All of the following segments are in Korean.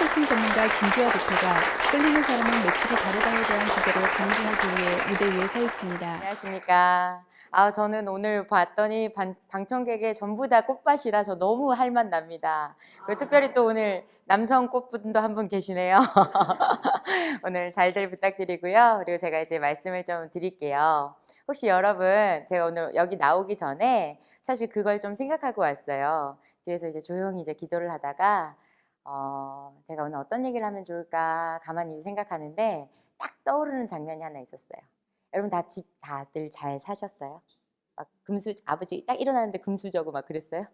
상품 전문가 김주아 대표가 끌리는 사람은 매출이 다르다에 대한 주제로 방송을 위해 무대 위에 서 있습니다. 안녕하십니까. 저는 오늘 봤더니 방청객의 전부 다 꽃밭이라서 너무 할맛 납니다. 그리고 특별히 또 오늘 남성 꽃분도 한 분 계시네요. 오늘 잘들 부탁드리고요. 그리고 제가 이제 말씀을 좀 드릴게요. 혹시 여러분, 제가 오늘 여기 나오기 전에 사실 그걸 좀 생각하고 왔어요. 뒤에서 이제 조용히 이제 기도를 하다가 제가 오늘 어떤 얘기를 하면 좋을까 가만히 생각하는데 딱 떠오르는 장면이 하나 있었어요. 여러분 집 다들 잘 사셨어요? 막 아버지 딱 일어나는데 금수저고 막 그랬어요?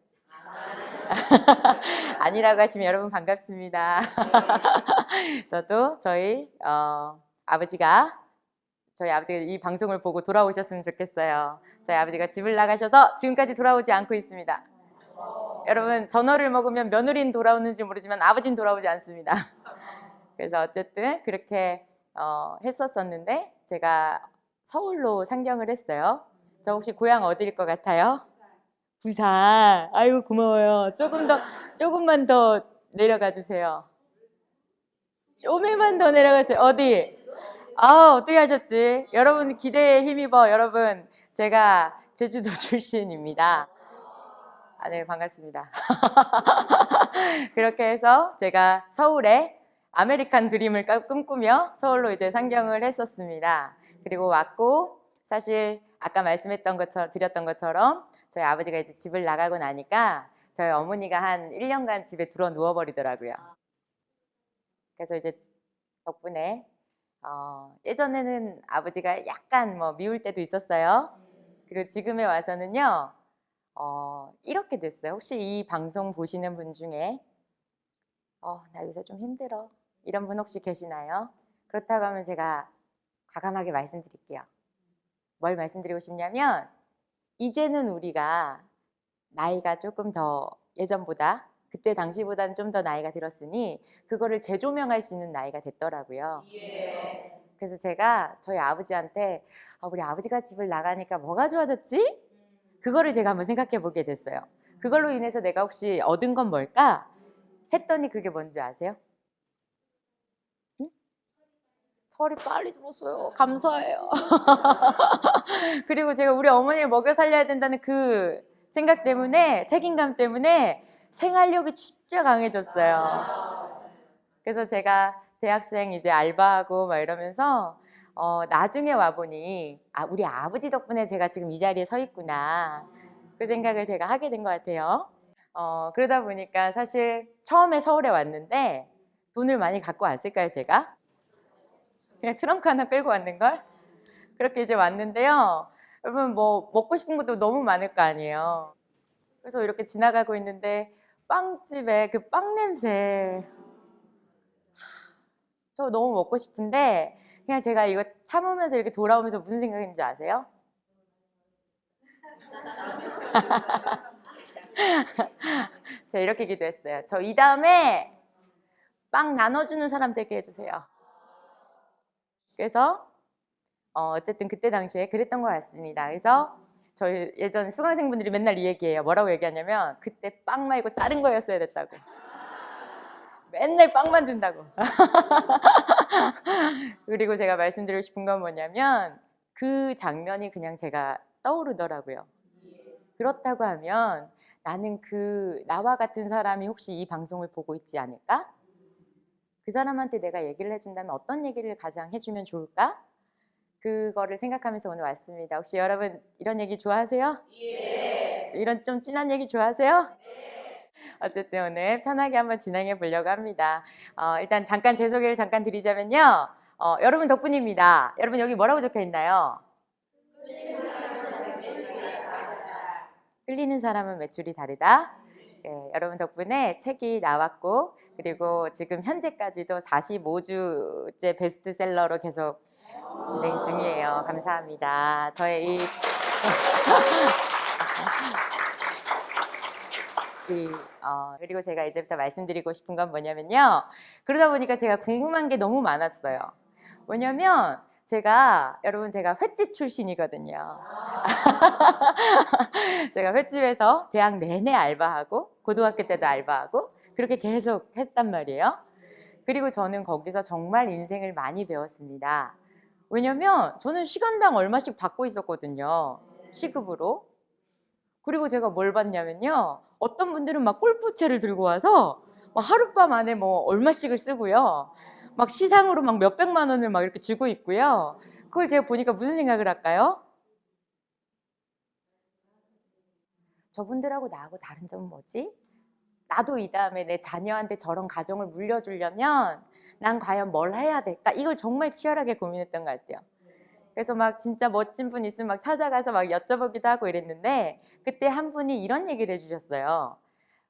아니라고 하시면 여러분 반갑습니다. 저도 저희 아버지가 이 방송을 보고 돌아오셨으면 좋겠어요. 저희 아버지가 집을 나가셔서 지금까지 돌아오지 않고 있습니다. 여러분 전어를 먹으면 며느리는 돌아오는지 모르지만 아버지는 돌아오지 않습니다. 그래서 어쨌든 그렇게 했었었는데 제가 서울로 상경을 했어요. 저 혹시 고향 어디일 것 같아요? 부산. 아이고 고마워요. 조금만 더 내려가 주세요. 좀만 더 내려가세요. 어디? 어떻게 하셨지? 여러분 기대에 힘입어. 여러분 제가 제주도 출신입니다. 네, 반갑습니다. 그렇게 해서 제가 서울에 아메리칸 드림을 꿈꾸며 서울로 이제 상경을 했었습니다. 그리고 왔고 사실 아까 드렸던 것처럼 저희 아버지가 이제 집을 나가고 나니까 저희 어머니가 한 1년간 집에 들어 누워버리더라고요. 그래서 이제 덕분에 예전에는 아버지가 약간 미울 때도 있었어요. 그리고 지금에 와서는요. 이렇게 됐어요. 혹시 이 방송 보시는 분 중에 나 요새 좀 힘들어 이런 분 혹시 계시나요? 그렇다고 하면 제가 과감하게 말씀드릴게요. 뭘 말씀드리고 싶냐면 이제는 우리가 나이가 조금 더 예전보다 그때 당시보다는 좀 더 나이가 들었으니 그거를 재조명할 수 있는 나이가 됐더라고요. 그래서 제가 저희 아버지한테 우리 아버지가 집을 나가니까 뭐가 좋아졌지? 그거를 제가 한번 생각해 보게 됐어요. 그걸로 인해서 내가 혹시 얻은 건 뭘까? 했더니 그게 뭔지 아세요? 응? 철이 빨리 들었어요. 감사해요. 그리고 제가 우리 어머니를 먹여 살려야 된다는 그 생각 때문에, 책임감 때문에 생활력이 진짜 강해졌어요. 그래서 제가 대학생 이제 알바하고 막 이러면서 나중에 와보니 우리 아버지 덕분에 제가 지금 이 자리에 서 있구나. 그 생각을 제가 하게 된 것 같아요. 그러다 보니까 사실 처음에 서울에 왔는데 돈을 많이 갖고 왔을까요, 제가? 그냥 트렁크 하나 끌고 왔는걸? 그렇게 이제 왔는데요. 여러분 먹고 싶은 것도 너무 많을 거 아니에요. 그래서 이렇게 지나가고 있는데 빵집에 그 빵 냄새 저 너무 먹고 싶은데 그냥 제가 이거 참으면서 이렇게 돌아오면서 무슨 생각인지 아세요? 제가 이렇게 기도했어요. 저 이 다음에 빵 나눠주는 사람 되게 해주세요. 그래서 어쨌든 그때 당시에 그랬던 것 같습니다. 그래서 저희 예전 수강생분들이 맨날 이 얘기해요. 뭐라고 얘기하냐면 그때 빵 말고 다른 거였어야 됐다고. 맨날 빵만 준다고. 그리고 제가 말씀드리고 싶은 건 뭐냐면 그 장면이 그냥 제가 떠오르더라고요. 그렇다고 하면 나는 나와 같은 사람이 혹시 이 방송을 보고 있지 않을까? 그 사람한테 내가 얘기를 해준다면 어떤 얘기를 가장 해주면 좋을까? 그거를 생각하면서 오늘 왔습니다. 혹시 여러분 이런 얘기 좋아하세요? 예. 이런 좀 진한 얘기 좋아하세요? 어쨌든 오늘 편하게 한번 진행해 보려고 합니다. 일단 잠깐 제 소개를 잠깐 드리자면요. 여러분 덕분입니다. 여러분 여기 뭐라고 적혀 있나요? 끌리는 사람은 매출이 다르다. 네, 여러분 덕분에 책이 나왔고 그리고 지금 현재까지도 45주째 베스트셀러로 계속 진행 중이에요. 감사합니다. 저의 그리고 제가 이제부터 말씀드리고 싶은 건 뭐냐면요. 그러다 보니까 제가 궁금한 게 너무 많았어요. 뭐냐면 제가 횟집 출신이거든요. 제가 횟집에서 대학 내내 알바하고 고등학교 때도 알바하고 그렇게 계속 했단 말이에요. 그리고 저는 거기서 정말 인생을 많이 배웠습니다. 왜냐면 저는 시간당 얼마씩 받고 있었거든요. 시급으로. 그리고 제가 뭘 받냐면요. 어떤 분들은 막 골프채를 들고 와서 막 하룻밤 안에 뭐 얼마씩을 쓰고요. 막 시상으로 막 몇백만 원을 막 이렇게 주고 있고요. 그걸 제가 보니까 무슨 생각을 할까요? 저분들하고 나하고 다른 점은 뭐지? 나도 이 다음에 내 자녀한테 저런 가정을 물려주려면 난 과연 뭘 해야 될까? 이걸 정말 치열하게 고민했던 것 같아요. 그래서 막 진짜 멋진 분 있으면 막 찾아가서 막 여쭤보기도 하고 이랬는데 그때 한 분이 이런 얘기를 해주셨어요.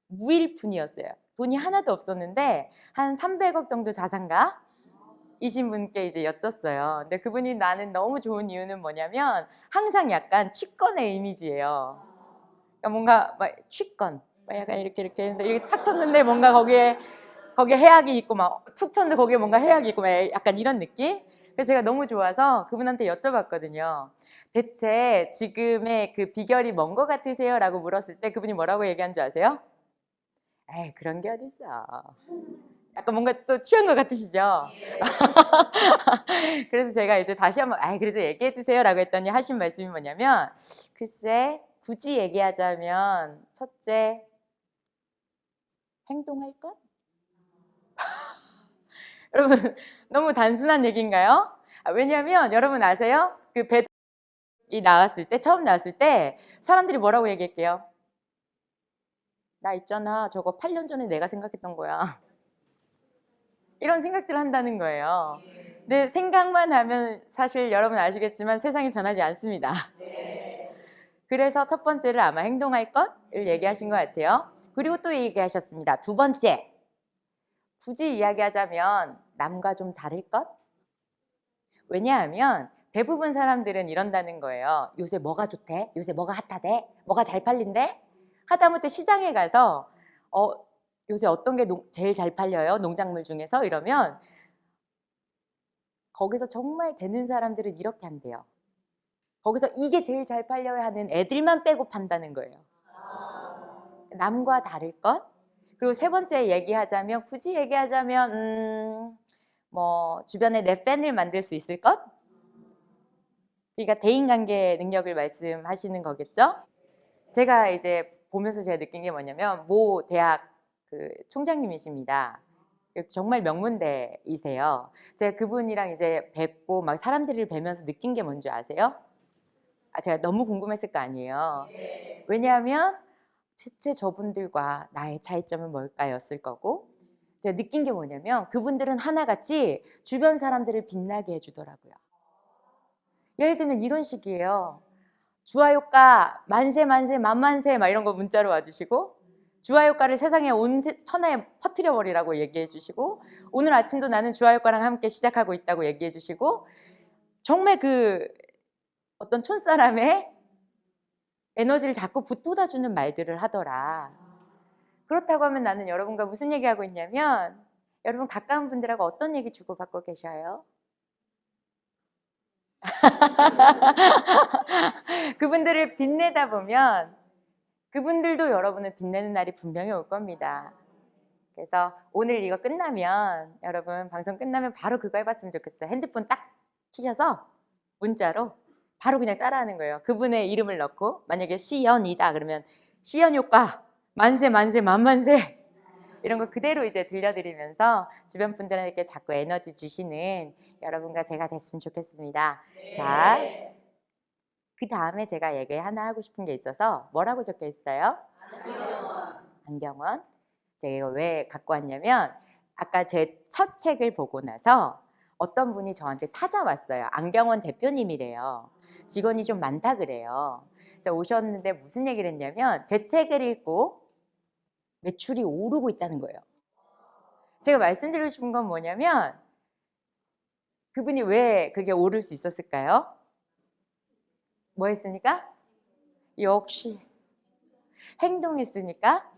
무일푼이었어요. 돈이 하나도 없었는데 한 300억 정도 자산가? 이신 분께 이제 여쭸어요. 근데 그분이 나는 너무 좋은 이유는 뭐냐면 항상 약간 취권의 이미지예요. 그러니까 뭔가 막 취권, 막 약간 이렇게 했는데 이렇게 탁 쳤는데 뭔가 거기에 해악이 있고 막 툭 쳤는데 거기에 뭔가 해악이 있고 막 약간 이런 느낌? 그래서 제가 너무 좋아서 그분한테 여쭤봤거든요. 대체 지금의 그 비결이 뭔 것 같으세요? 라고 물었을 때 그분이 뭐라고 얘기한 줄 아세요? 에이, 그런 게 어딨어. 약간 뭔가 또 취한 것 같으시죠? 그래서 제가 이제 다시 한번 그래도 얘기해 주세요 라고 했더니 하신 말씀이 뭐냐면 글쎄 굳이 얘기하자면 첫째 행동할 것? 여러분 너무 단순한 얘기인가요? 왜냐하면 여러분 아세요? 그 배달이 나왔을 때 처음 나왔을 때 사람들이 뭐라고 얘기할게요? 나 있잖아 저거 8년 전에 내가 생각했던 거야. 이런 생각들을 한다는 거예요. 근데 생각만 하면 사실 여러분 아시겠지만 세상이 변하지 않습니다. 그래서 첫 번째를 아마 행동할 것을 얘기하신 것 같아요. 그리고 또 얘기하셨습니다. 두 번째, 굳이 이야기하자면 남과 좀 다를 것? 왜냐하면 대부분 사람들은 이런다는 거예요. 요새 뭐가 좋대? 요새 뭐가 핫하대? 뭐가 잘 팔린대? 하다못해 시장에 가서 요새 어떤 게 제일 잘 팔려요? 농작물 중에서? 이러면 거기서 정말 되는 사람들은 이렇게 한대요. 거기서 이게 제일 잘 팔려야 하는 애들만 빼고 판다는 거예요. 남과 다를 것? 그리고 세 번째 얘기하자면 굳이 얘기하자면 뭐 주변에 내 팬을 만들 수 있을 것? 그러니까 대인관계 능력을 말씀하시는 거겠죠? 제가 이제 보면서 제가 느낀 게 뭐냐면 모 대학 그 총장님이십니다. 정말 명문대이세요. 제가 그분이랑 이제 뵙고 막 사람들을 뵈면서 느낀 게 뭔지 아세요? 제가 너무 궁금했을 거 아니에요. 왜냐하면 대체 저분들과 나의 차이점은 뭘까였을 거고 제가 느낀 게 뭐냐면 그분들은 하나같이 주변 사람들을 빛나게 해주더라고요. 예를 들면 이런 식이에요. 주화효과 만세 만세 만만세 막 이런 거 문자로 와주시고 주화효과를 세상에 온 천하에 퍼뜨려 버리라고 얘기해 주시고 오늘 아침도 나는 주화효과랑 함께 시작하고 있다고 얘기해 주시고 정말 그 어떤 촌사람의 에너지를 자꾸 북돋아주는 말들을 하더라. 그렇다고 하면 나는 여러분과 무슨 얘기하고 있냐면 여러분 가까운 분들하고 어떤 얘기 주고받고 계셔요? 그분들을 빛내다 보면 그분들도 여러분을 빛내는 날이 분명히 올 겁니다. 그래서 오늘 이거 끝나면 여러분 방송 끝나면 바로 그거 해봤으면 좋겠어요. 핸드폰 딱 키셔서 문자로 바로 그냥 따라하는 거예요. 그분의 이름을 넣고 만약에 시연이다 그러면 시연 효과 만세 만세 만만세 이런 거 그대로 이제 들려드리면서 주변 분들에게 자꾸 에너지 주시는 여러분과 제가 됐으면 좋겠습니다. 네. 자, 그 다음에 제가 얘기 하나 하고 싶은 게 있어서 뭐라고 적혀 있어요? 안경원. 제가 이거 왜 갖고 왔냐면 아까 제 첫 책을 보고 나서 어떤 분이 저한테 찾아왔어요. 안경원 대표님이래요. 직원이 좀 많다 그래요. 그래서 오셨는데 무슨 얘기를 했냐면 제 책을 읽고 매출이 오르고 있다는 거예요. 제가 말씀드리고 싶은 건 뭐냐면 그분이 왜 그게 오를 수 있었을까요? 뭐 했으니까? 역시 행동했으니까?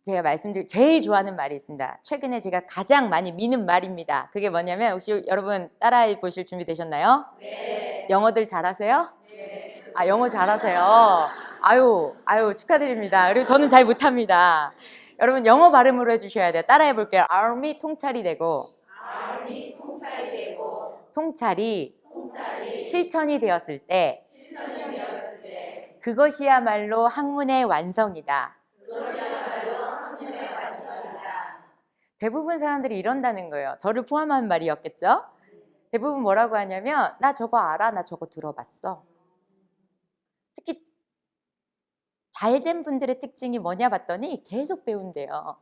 제가 말씀드릴 제일 좋아하는 말이 있습니다. 최근에 제가 가장 많이 미는 말입니다. 그게 뭐냐면 혹시 여러분 따라해 보실 준비 되셨나요? 네. 영어들 잘하세요? 네. 영어 잘하세요. 아유 축하드립니다. 그리고 저는 잘 못합니다. 여러분 영어 발음으로 해주셔야 돼요. 따라해 볼게요. army 통찰이 되고 통찰이 실천이 되었을 때 그것이야말로 학문의 완성이다. 대부분 사람들이 이런다는 거예요. 저를 포함한 말이었겠죠? 대부분 뭐라고 하냐면 나 저거 알아, 나 저거 들어봤어. 특히 잘된 분들의 특징이 뭐냐 봤더니 계속 배운대요.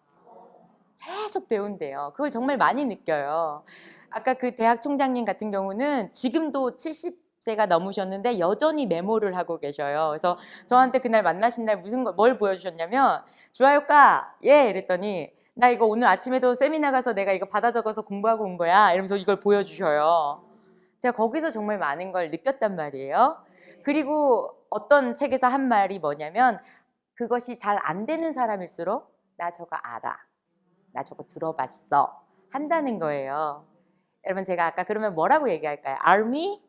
계속 배운대요. 그걸 정말 많이 느껴요. 아까 그 대학 총장님 같은 경우는 지금도 70세가 넘으셨는데 여전히 메모를 하고 계셔요. 그래서 저한테 그날 만나신 날 뭘 보여주셨냐면 주화효과 예 이랬더니 나 이거 오늘 아침에도 세미나 가서 내가 이거 받아 적어서 공부하고 온 거야 이러면서 이걸 보여주셔요. 제가 거기서 정말 많은 걸 느꼈단 말이에요. 그리고 어떤 책에서 한 말이 뭐냐면 그것이 잘 안 되는 사람일수록 나 저거 알아, 나 저거 들어봤어 한다는 거예요. 여러분 제가 아까 그러면 뭐라고 얘기할까요? army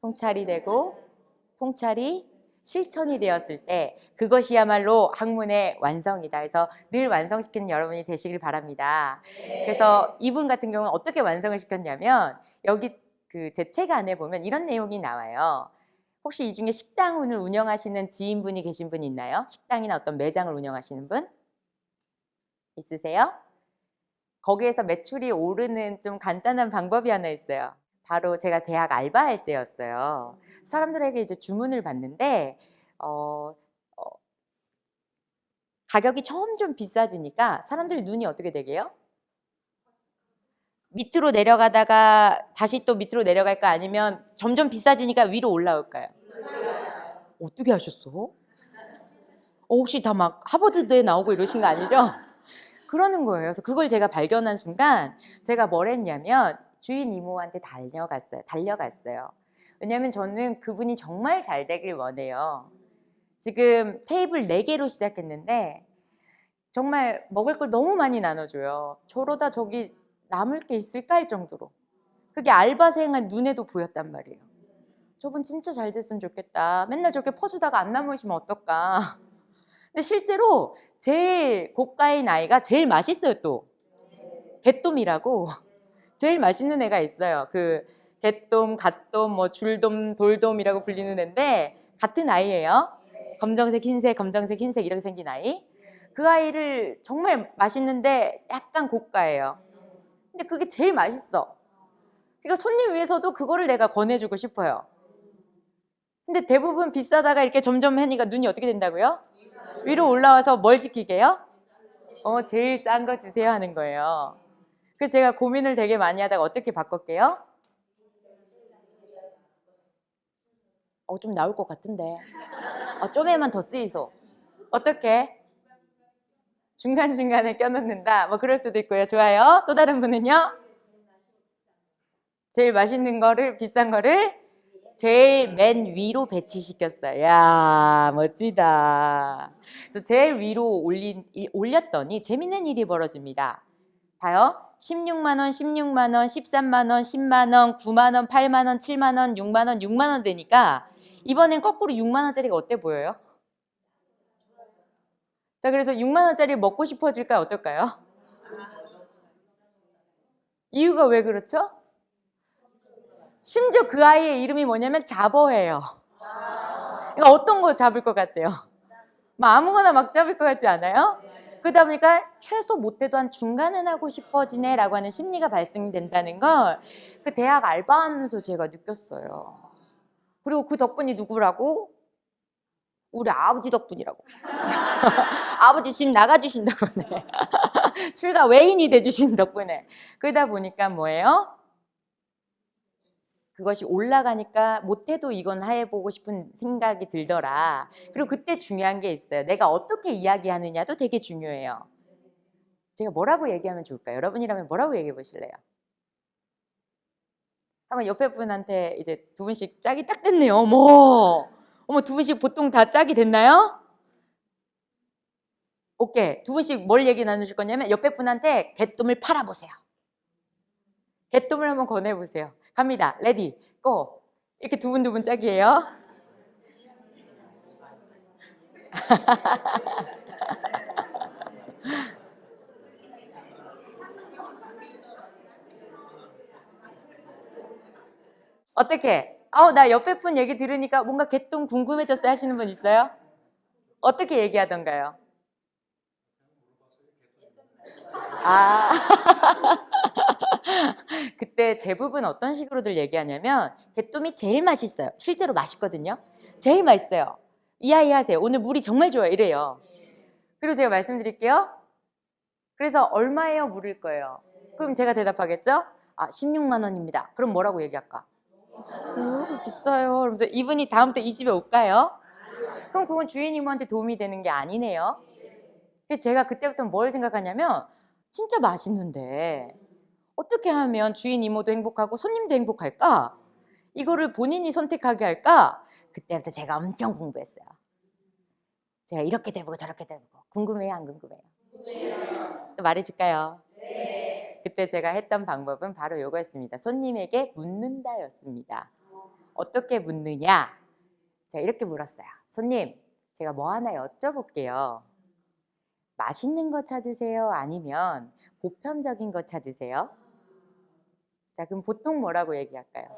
통찰이 되고 통찰이 실천이 되었을 때 그것이야말로 학문의 완성이다. 그래서 늘 완성시키는 여러분이 되시길 바랍니다. 그래서 이분 같은 경우는 어떻게 완성을 시켰냐면 여기 그 제 책 안에 보면 이런 내용이 나와요. 혹시 이 중에 식당을 운영하시는 지인분이 계신 분 있나요? 식당이나 어떤 매장을 운영하시는 분? 있으세요? 거기에서 매출이 오르는 좀 간단한 방법이 하나 있어요. 바로 제가 대학 알바할 때였어요. 사람들에게 이제 주문을 받는데 가격이 점점 비싸지니까 사람들 눈이 어떻게 되게요? 밑으로 내려가다가 다시 또 밑으로 내려갈까 아니면 점점 비싸지니까 위로 올라올까요? 어떻게 하셨어? 혹시 다 막 하버드대에 나오고 이러신 거 아니죠? 그러는 거예요. 그래서 그걸 제가 발견한 순간 제가 뭘 했냐면 주인 이모한테 달려갔어요. 왜냐하면 저는 그분이 정말 잘 되길 원해요. 지금 테이블 4개로 시작했는데 정말 먹을 걸 너무 많이 나눠줘요. 저러다 저기 남을 게 있을까 할 정도로. 그게 알바생한 눈에도 보였단 말이에요. 저분 진짜 잘 됐으면 좋겠다. 맨날 저렇게 퍼주다가 안 남으시면 어떨까. 근데 실제로 제일 고가의 나이가 제일 맛있어요. 또 개똥이라고 제일 맛있는 애가 있어요. 그 개똥, 갓똥, 뭐 줄돔, 돌돔이라고 불리는 애인데 같은 아이예요. 검정색, 흰색, 검정색, 흰색 이렇게 생긴 아이. 그 아이를 정말 맛있는데 약간 고가예요. 근데 그게 제일 맛있어. 그러니까 손님 위해서도 그거를 내가 권해주고 싶어요. 근데 대부분 비싸다가 이렇게 점점 하니까 눈이 어떻게 된다고요? 위로 올라와서 뭘 시키게요? 제일 싼 거 주세요 하는 거예요. 그래서 제가 고민을 되게 많이 하다가 어떻게 바꿨게요? 좀 나올 것 같은데. 좀에만 더 쓰이소. 어떻게? 중간중간에 껴놓는다. 뭐 그럴 수도 있고요. 좋아요. 또 다른 분은요? 제일 맛있는 거를, 비싼 거를 제일 맨 위로 배치시켰어요. 야, 멋지다. 그래서 제일 위로 올렸더니 재밌는 일이 벌어집니다. 봐요. 16만 원, 16만 원, 13만 원, 10만 원, 9만 원, 8만 원, 7만 원, 6만 원, 6만 원 되니까 이번엔 거꾸로 6만 원짜리가 어때 보여요? 자, 그래서 6만 원짜리 먹고 싶어질까요? 어떨까요? 이유가 왜 그렇죠? 심지어 그 아이의 이름이 뭐냐면 자버예요. 그러니까 어떤 거 잡을 것 같아요? 아무거나 막 잡을 것 같지 않아요? 그러다 보니까 최소 못해도 한 중간은 하고 싶어지네 라고 하는 심리가 발생된다는 걸 그 대학 알바하면서 제가 느꼈어요. 그리고 그 덕분이 누구라고? 우리 아버지 덕분이라고. 아버지 집 나가주신 덕분에. 출가 외인이 돼주신 덕분에. 그러다 보니까 뭐예요? 그것이 올라가니까 못해도 이건 해보고 싶은 생각이 들더라. 그리고 그때 중요한 게 있어요. 내가 어떻게 이야기하느냐도 되게 중요해요. 제가 뭐라고 얘기하면 좋을까요? 여러분이라면 뭐라고 얘기해 보실래요? 한번 옆에 분한테 이제 2분씩 짝이 딱 됐네요. 어머 2분씩 보통 다 짝이 됐나요? 오케이. 2분씩 뭘 얘기 나누실 거냐면 옆에 분한테 개똥을 팔아보세요. 개똥을 한번 권해보세요. 갑니다. 레디, 고! 이렇게 2분 짝이에요. 어떻게? 나 옆에 분 얘기 들으니까 뭔가 개똥 궁금해졌어요 하시는 분 있어요? 어떻게 얘기하던가요? 아, 그때 대부분 어떤 식으로들 얘기하냐면 개똥이 제일 맛있어요. 실제로 맛있거든요. 제일 맛있어요. 이야기하세요. 오늘 물이 정말 좋아요. 이래요. 그리고 제가 말씀드릴게요. 그래서 얼마예요? 물을 거예요. 그럼 제가 대답하겠죠? 16만 원입니다. 그럼 뭐라고 얘기할까? 비싸요. 그러면서 이분이 다음부터 이 집에 올까요? 그럼 그건 주인 이모한테 도움이 되는 게 아니네요. 그래서 제가 그때부터 뭘 생각하냐면 진짜 맛있는데 어떻게 하면 주인 이모도 행복하고 손님도 행복할까? 이거를 본인이 선택하게 할까? 그때부터 제가 엄청 공부했어요. 제가 이렇게 돼보고 저렇게 돼보고. 궁금해요? 안 궁금해요? 또 말해줄까요? 그때 제가 했던 방법은 바로 이거였습니다. 손님에게 묻는다였습니다. 어떻게 묻느냐? 제가 이렇게 물었어요. 손님, 제가 뭐 하나 여쭤볼게요. 맛있는 거 찾으세요? 아니면 보편적인 거 찾으세요? 자, 그럼 보통 뭐라고 얘기할까요?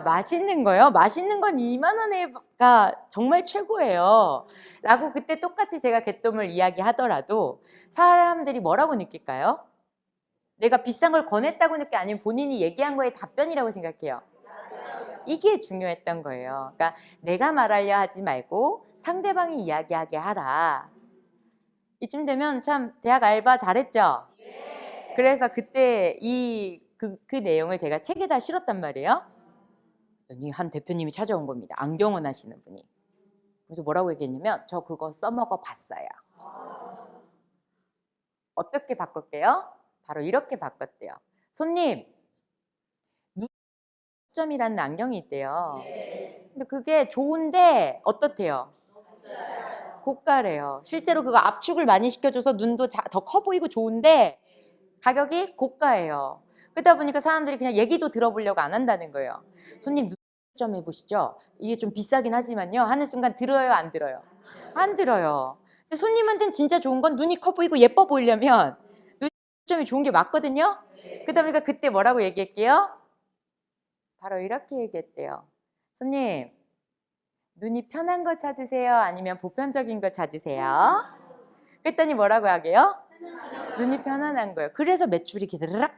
맛있는 거요? 맛있는 건 2만 원에가 정말 최고예요. 라고 그때 똑같이 제가 개똥을 이야기하더라도 사람들이 뭐라고 느낄까요? 내가 비싼 걸 권했다고 느껴? 아니면 본인이 얘기한 거에 답변이라고 생각해요? 이게 중요했던 거예요. 그러니까 내가 말하려 하지 말고 상대방이 이야기하게 하라. 이쯤 되면 참 대학 알바 잘했죠? 그래서 그때 그 내용을 제가 책에다 실었단 말이에요. 그랬더니 한 대표님이 찾아온 겁니다. 안경원 하시는 분이. 그래서 뭐라고 얘기했냐면 저 그거 써먹어 봤어요. 어떻게 바꿨대요? 바로 이렇게 바꿨대요. 손님, 눈점이라는 안경이 있대요. 근데 그게 좋은데 어떻대요? 고가래요. 실제로 그거 압축을 많이 시켜줘서 눈도 더 커 보이고 좋은데 가격이 고가예요. 그러다 보니까 사람들이 그냥 얘기도 들어보려고 안 한다는 거예요. 손님 눈점 해보시죠. 이게 좀 비싸긴 하지만요. 하는 순간 들어요, 안 들어요? 안 들어요. 근데 손님한테는 진짜 좋은 건 눈이 커 보이고 예뻐 보이려면 눈점이 좋은 게 맞거든요. 그러다 보니까 그때 뭐라고 얘기할게요? 바로 이렇게 얘기했대요. 손님, 눈이 편한 거 찾으세요? 아니면 보편적인 거 찾으세요? 그랬더니 뭐라고 하게요? 눈이 편안한 거예요. 그래서 매출이 기드르륵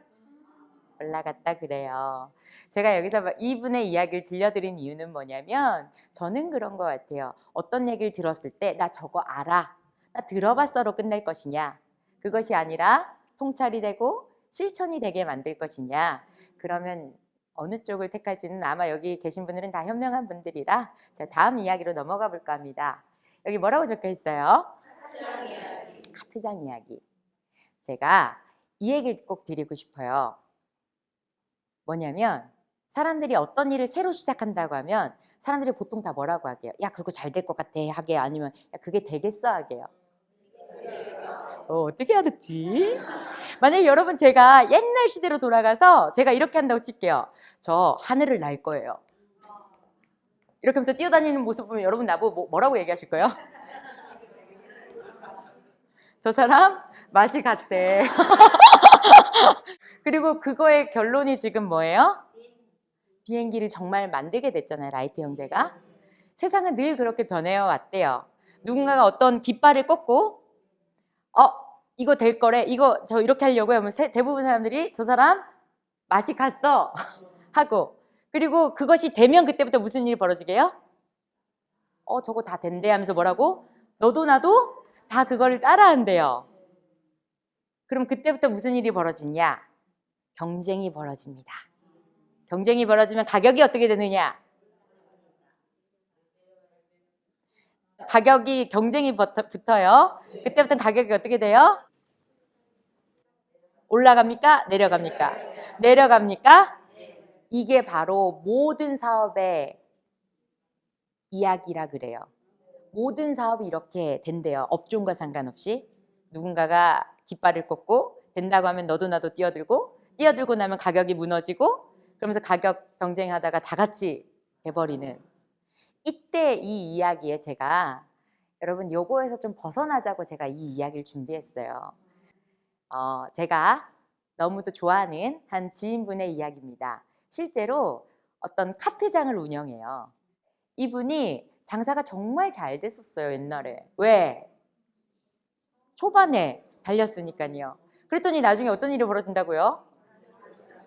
올라갔다 그래요. 제가 여기서 이분의 이야기를 들려드린 이유는 뭐냐면 저는 그런 것 같아요. 어떤 얘기를 들었을 때 나 저거 알아, 나 들어봤어로 끝날 것이냐, 그것이 아니라 통찰이 되고 실천이 되게 만들 것이냐. 그러면 어느 쪽을 택할지는 아마 여기 계신 분들은 다 현명한 분들이라 제가 다음 이야기로 넘어가 볼까 합니다. 여기 뭐라고 적혀 있어요? 카트장 이야기. 제가 이 얘기를 꼭 드리고 싶어요. 뭐냐면 사람들이 어떤 일을 새로 시작한다고 하면 사람들이 보통 다 뭐라고 하게요? 야, 그거 잘 될 것 같아 하게요? 아니면 야, 그게 되겠어 하게요? 어떻게 알았지? 만약에 여러분 제가 옛날 시대로 돌아가서 제가 이렇게 한다고 칠게요. 저 하늘을 날 거예요. 이렇게 하면서 뛰어다니는 모습 보면 여러분 나보고 뭐라고 얘기하실 거예요? 저 사람 맛이 같대. 그리고 그거의 결론이 지금 뭐예요? 비행기를 정말 만들게 됐잖아요. 라이트 형제가. 세상은 늘 그렇게 변해와 왔대요. 누군가가 어떤 깃발을 꽂고 이거 될 거래. 이거 저 이렇게 하려고 하면 대부분 사람들이 저 사람 맛이 갔어 하고, 그리고 그것이 되면 그때부터 무슨 일이 벌어지게요? 저거 다 된대 하면서 뭐라고? 너도 나도 다 그거를 따라한대요. 그럼 그때부터 무슨 일이 벌어지냐? 경쟁이 벌어집니다. 경쟁이 벌어지면 가격이 어떻게 되느냐? 가격이 경쟁이 붙어요. 그때부터 가격이 어떻게 돼요? 올라갑니까? 내려갑니까? 내려갑니까? 이게 바로 모든 사업의 이야기라 그래요. 모든 사업이 이렇게 된대요. 업종과 상관없이. 누군가가 깃발을 꽂고 된다고 하면 너도 나도 뛰어들고 나면 가격이 무너지고, 그러면서 가격 경쟁하다가 다 같이 돼버리는. 이때 이 이야기에 제가 여러분 요거에서 좀 벗어나자고 제가 이 이야기를 준비했어요. 제가 너무도 좋아하는 한 지인분의 이야기입니다. 실제로 어떤 카트장을 운영해요. 이분이 장사가 정말 잘 됐었어요, 옛날에. 왜? 초반에 달렸으니까요. 그랬더니 나중에 어떤 일이 벌어진다고요?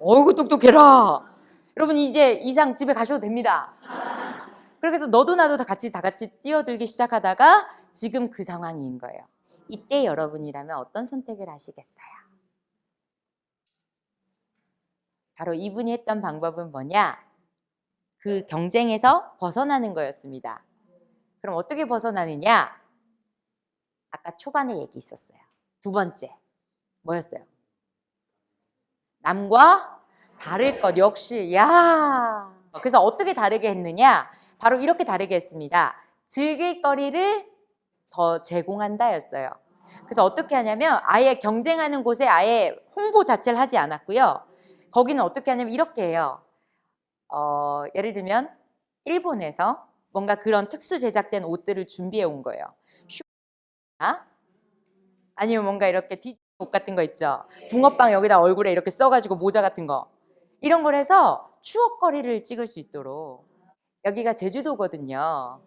어이구 똑똑해라. 여러분 이제 이상 집에 가셔도 됩니다. 그렇게 해서 너도 나도 다 같이 뛰어들기 시작하다가 지금 그 상황인 거예요. 이때 여러분이라면 어떤 선택을 하시겠어요? 바로 이분이 했던 방법은 뭐냐? 그 경쟁에서 벗어나는 거였습니다. 그럼 어떻게 벗어나느냐? 아까 초반에 얘기 있었어요. 두 번째 뭐였어요? 남과 다를 것. 역시 야. 그래서 어떻게 다르게 했느냐? 바로 이렇게 다르게 했습니다. 즐길 거리를 더 제공한다였어요. 그래서 어떻게 하냐면 아예 경쟁하는 곳에 아예 홍보 자체를 하지 않았고요. 거기는 어떻게 하냐면 이렇게 해요. 예를 들면 일본에서 뭔가 그런 특수 제작된 옷들을 준비해 온 거예요. 아니면 뭔가 이렇게 디즈니 옷 같은 거 있죠. 붕어빵 여기다 얼굴에 이렇게 써가지고 모자 같은 거. 이런 걸 해서 추억거리를 찍을 수 있도록. 여기가 제주도거든요.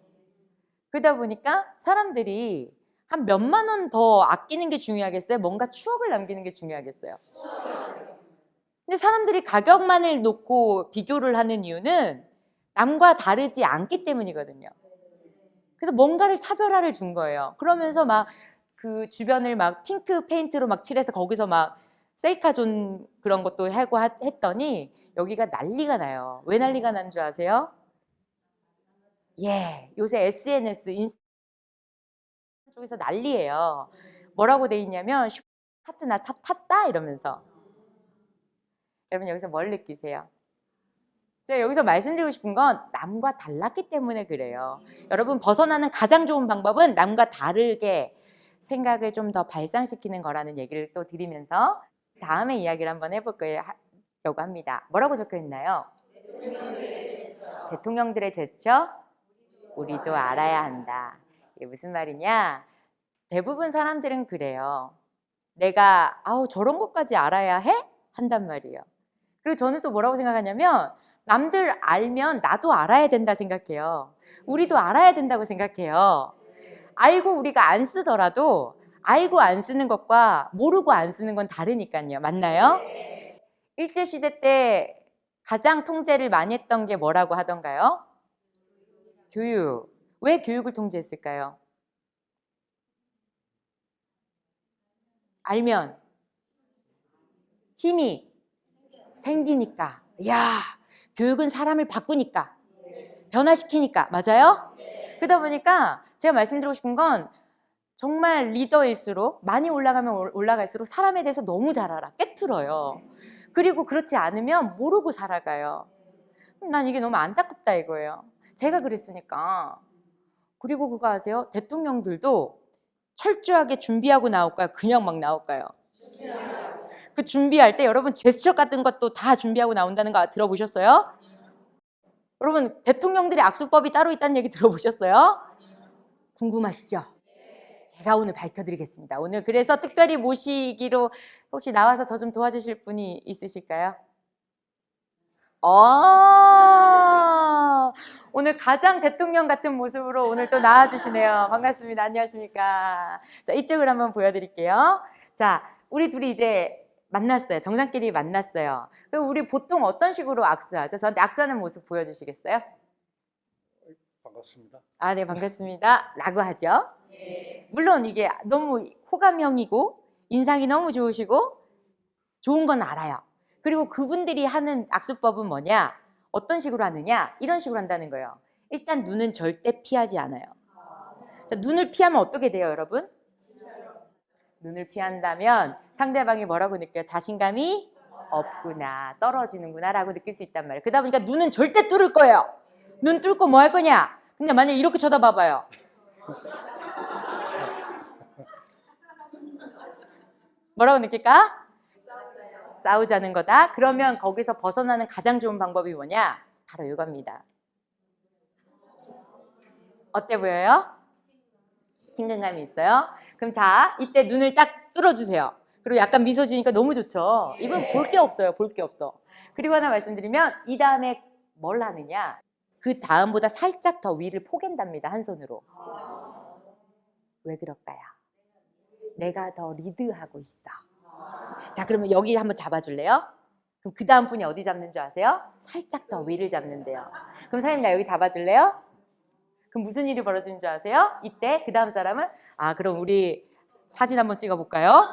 그러다 보니까 사람들이 한 몇만 원 더 아끼는 게 중요하겠어요? 뭔가 추억을 남기는 게 중요하겠어요? 근데 사람들이 가격만을 놓고 비교를 하는 이유는 남과 다르지 않기 때문이거든요. 그래서 뭔가를 차별화를 준 거예요. 그러면서 막 그 주변을 막 핑크 페인트로 막 칠해서 거기서 막 셀카존 그런 것도 하고 했더니 여기가 난리가 나요. 왜 난리가 난 줄 아세요? 예, 요새 SNS 인스타 쪽에서 난리예요. 뭐라고 돼 있냐면 카트 나 탔다 이러면서. 여러분 여기서 뭘 느끼세요? 제가 여기서 말씀드리고 싶은 건 남과 달랐기 때문에 그래요. 여러분 벗어나는 가장 좋은 방법은 남과 다르게 생각을 좀 더 발상시키는 거라는 얘기를 또 드리면서 다음에 이야기를 한번 해보려고 합니다. 뭐라고 적혀 있나요? 대통령들의 제스처 우리도 알아야 한다. 이게 무슨 말이냐? 대부분 사람들은 그래요. 내가 저런 것까지 알아야 해? 한단 말이에요. 그리고 저는 또 뭐라고 생각하냐면 남들 알면 나도 알아야 된다 생각해요. 우리도 알아야 된다고 생각해요. 알고 우리가 안 쓰더라도 알고 안 쓰는 것과 모르고 안 쓰는 건 다르니까요. 맞나요? 일제시대 때 가장 통제를 많이 했던 게 뭐라고 하던가요? 교육. 왜 교육을 통제했을까요? 알면 힘이 생기니까. 야, 교육은 사람을 바꾸니까, 변화시키니까. 맞아요? 그러다 보니까 제가 말씀드리고 싶은 건 정말 리더일수록 많이 올라가면 올라갈수록 사람에 대해서 너무 잘 알아. 꿰뚫어요. 그리고 그렇지 않으면 모르고 살아가요. 난 이게 너무 안타깝다 이거예요. 제가 그랬으니까. 그리고 그거 아세요? 대통령들도 철저하게 준비하고 나올까요? 그냥 막 나올까요? 그 준비할 때 여러분 제스처 같은 것도 다 준비하고 나온다는 거 들어보셨어요? 여러분 대통령들의 악수법이 따로 있다는 얘기 들어보셨어요? 궁금하시죠? 제가 오늘 밝혀드리겠습니다. 오늘 그래서 특별히 모시기로 혹시 나와서 저 좀 도와주실 분이 있으실까요? 오늘 가장 대통령 같은 모습으로 오늘 또 나와주시네요. 반갑습니다. 안녕하십니까. 자, 이쪽을 한번 보여드릴게요. 자, 우리 둘이 이제 만났어요. 정상끼리 만났어요. 그럼 우리 보통 어떤 식으로 악수하죠? 저한테 악수하는 모습 보여주시겠어요? 반갑습니다. 네, 반갑습니다. 라고 하죠. 물론 이게 너무 호감형이고 인상이 너무 좋으시고 좋은 건 알아요. 그리고 그분들이 하는 악수법은 뭐냐? 어떤 식으로 하느냐? 이런 식으로 한다는 거예요. 일단 눈은 절대 피하지 않아요. 자, 눈을 피하면 어떻게 돼요, 여러분? 눈을 피한다면 상대방이 뭐라고 느껴요? 자신감이 없구나, 떨어지는구나 라고 느낄 수 있단 말이에요. 그러다 보니까 눈은 절대 뚫을 거예요. 눈 뚫고 뭐 할 거냐? 근데 만약에 이렇게 쳐다봐봐요. 뭐라고 느낄까? 싸우자는 거다. 그러면 거기서 벗어나는 가장 좋은 방법이 뭐냐? 바로 이겁니다. 어때 보여요? 친근감이 있어요? 그럼 자, 이때 눈을 딱 뚫어주세요. 그리고 약간 미소 지으니까 너무 좋죠? 이분 볼 게 없어요. 볼 게 없어. 그리고 하나 말씀드리면 이 다음에 뭘 하느냐? 그 다음보다 살짝 더 위를 포갠답니다. 한 손으로. 왜 그럴까요? 내가 더 리드하고 있어. 자, 그러면 여기 한번 잡아줄래요? 그럼 그 다음 분이 어디 잡는 줄 아세요? 살짝 더 위를 잡는데요. 그럼 사장님 나 여기 잡아줄래요? 그럼 무슨 일이 벌어지는 줄 아세요? 이때 그 다음 사람은 그럼 우리 사진 한번 찍어볼까요?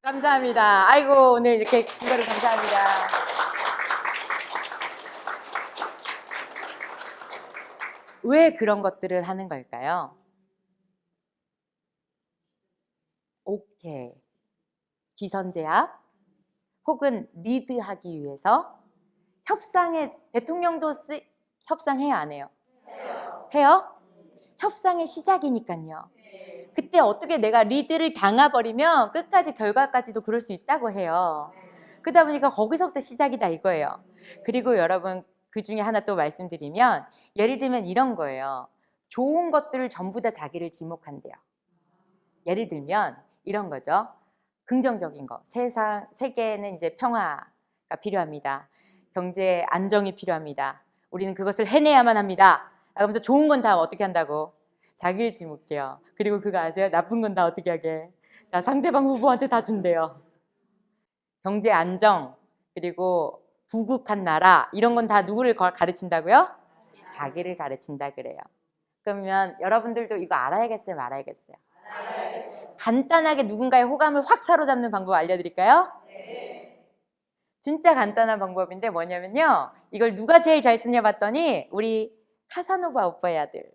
감사합니다. 아이고 오늘 이렇게 긴 거를 감사합니다. 왜 그런 것들을 하는 걸까요? 오케이. 기선제압 혹은 리드하기 위해서 협상에 대통령도 협상해요 안 해요? 해요? 협상의 시작이니까요. 그때 어떻게 내가 리드를 당해버리면 끝까지 결과까지도 그럴 수 있다고 해요. 그러다 보니까 거기서부터 시작이다 이거예요. 그리고 여러분 그 중에 하나 또 말씀드리면 예를 들면 이런 거예요. 좋은 것들을 전부 다 자기를 지목한대요. 예를 들면 이런 거죠. 긍정적인 거. 세계에는 이제 평화가 필요합니다. 경제 안정이 필요합니다. 우리는 그것을 해내야만 합니다. 그러면서 좋은 건 다 어떻게 한다고? 자기를 지목해요. 그리고 그거 아세요? 나쁜 건 다 어떻게 하게? 나 상대방 후보한테 다 준대요. 경제 안정 그리고 부국한 나라 이런 건 다 누구를 가르친다고요? 자기를 가르친다 그래요. 그러면 여러분들도 이거 알아야겠어요? 말아야겠어요? 간단하게 누군가의 호감을 확 사로잡는 방법 알려드릴까요? 진짜 간단한 방법인데 뭐냐면요. 이걸 누가 제일 잘 쓰냐 봤더니 우리 카사노바 오빠의 아들.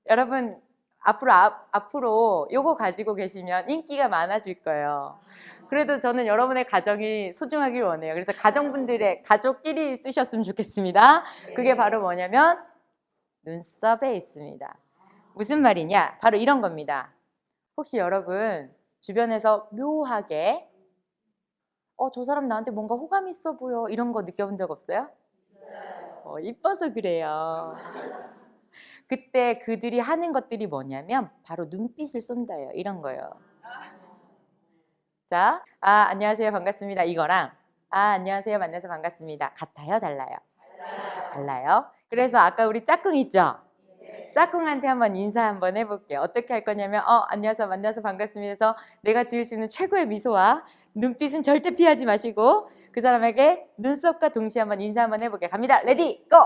여러분 앞으로 요거 가지고 계시면 인기가 많아질 거예요. 그래도 저는 여러분의 가정이 소중하길 원해요. 그래서 가족끼리 쓰셨으면 좋겠습니다. 그게 바로 뭐냐면 눈썹에 있습니다. 무슨 말이냐? 바로 이런 겁니다. 혹시 여러분 주변에서 묘하게 저 사람 나한테 뭔가 호감 있어 보여 이런 거 느껴본 적 없어요? 이뻐서 그래요. 그때 그들이 하는 것들이 뭐냐면 바로 눈빛을 쏜다요. 이런 거예요. 자, 안녕하세요 반갑습니다 이거랑 안녕하세요 만나서 반갑습니다 같아요 달라요? 달라요. 그래서 아까 우리 짝꿍 있죠? 짝꿍한테 한번 인사 한번 해볼게요. 어떻게 할 거냐면 안녕하세요 만나서 반갑습니다 해서 내가 지을 수 있는 최고의 미소와 눈빛은 절대 피하지 마시고 그 사람에게 눈썹과 동시에 한번 인사 한번 해볼게요. 갑니다. 레디 고!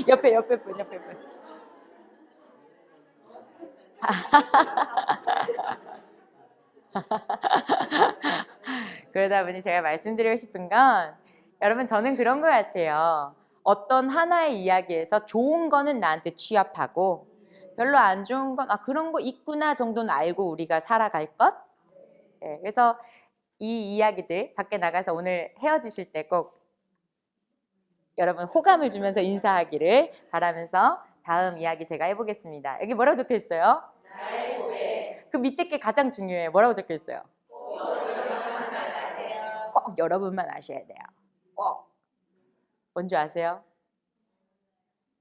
옆에 분 그러다 보니 제가 말씀드리고 싶은 건 여러분 저는 그런 것 같아요. 어떤 하나의 이야기에서 좋은 거는 나한테 취합하고 별로 안 좋은 건 그런 거 있구나 정도는 알고 우리가 살아갈 것. 네, 그래서 이 이야기들 밖에 나가서 오늘 헤어지실 때 꼭 여러분 호감을 주면서 인사하기를 바라면서 다음 이야기 제가 해보겠습니다. 여기 뭐라고 적혀 있어요? 그 밑에 게 가장 중요해요. 뭐라고 적혀 있어요? 꼭 여러분만 아셔야 돼요. 꼭. 뭔지 아세요?